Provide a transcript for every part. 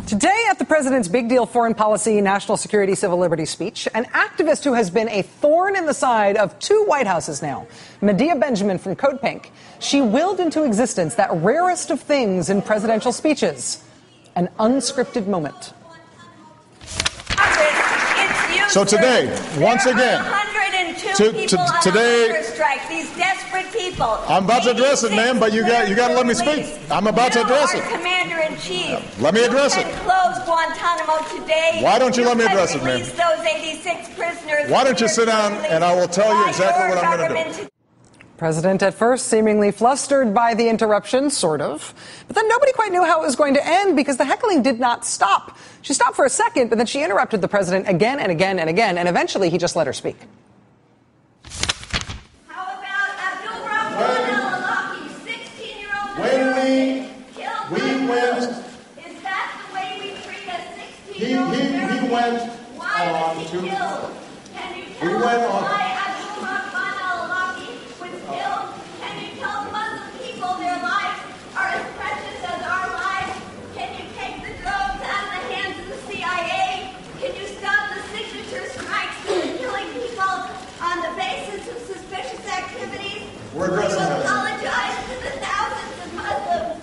Today at the president's big deal foreign policy, national security, civil liberties speech, an activist who has been a thorn in the side of two White Houses now, Medea Benjamin from Code Pink, she willed into existence that rarest of things in presidential speeches, an unscripted moment. So today, once again, today, these desperate people. I'm about to address it, ma'am, but you got to let me speak. I'm about to address it. Commander-in-Chief. Let me address it. Close Guantanamo today. Why don't you let me address it, ma'am? Those 86 prisoners. Why don't you sit down and I will tell you exactly what I'm going to do. President at first seemingly flustered by the interruption, sort of. But then nobody quite knew how it was going to end because the heckling did not stop. She stopped for a second, but then she interrupted the president again and again and again, and eventually he just let her speak. How about Abdul Rahman al-Awlaki, 16-year-old we went. Is that the way we treat a 16-year-old? He went Why on was he to. killed? Can you tell We us went on. why Abdul Rahman al-Awlaki was killed? Can you tell Muslim people their lives are as precious as our lives? Can you take the drones out of the hands of the CIA? Can you stop the signature strikes killing people on the basis of suspicious activities? We're addressing Will you that. apologize to the thousands of Muslims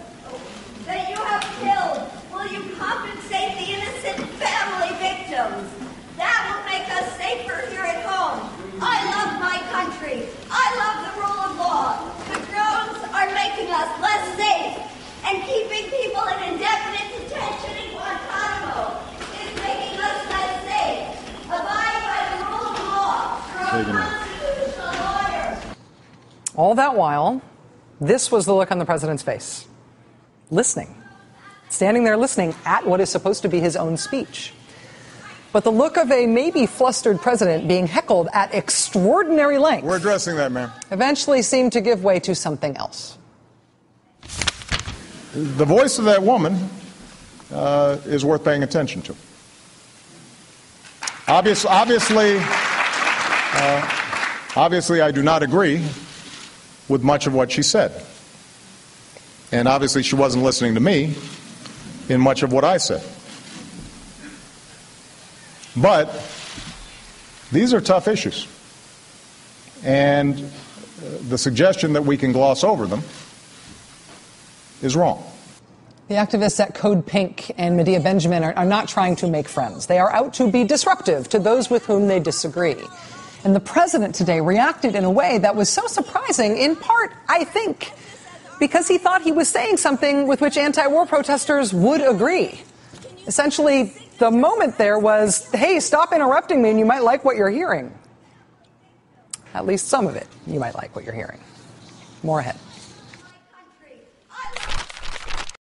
that you have killed? Will you compensate the innocent family victims? That will make us safer here at home. I love my country. I love the rule of law. The drones are making us less safe, and keeping people in indefinite detention in Guantanamo is making us less safe. Abide by the rule of law. You're a constitutional lawyer. All that while, this was the look on the president's face. Listening. Standing there listening at what is supposed to be his own speech. But the look of a maybe flustered president being heckled at extraordinary length. We're addressing that, ma'am. Eventually seemed to give way to something else. The voice of that woman is worth paying attention to. Obviously, I do not agree with much of what she said. And obviously she wasn't listening to me in much of what I said. But these are tough issues. And the suggestion that we can gloss over them is wrong. The activists at Code Pink and Medea Benjamin are not trying to make friends. They are out to be disruptive to those with whom they disagree. And the president today reacted in a way that was so surprising, in part, I think, because he thought he was saying something with which anti-war protesters would agree. Essentially, the moment there was, hey, stop interrupting me and you might like what you're hearing. At least some of it, you might like what you're hearing. More ahead.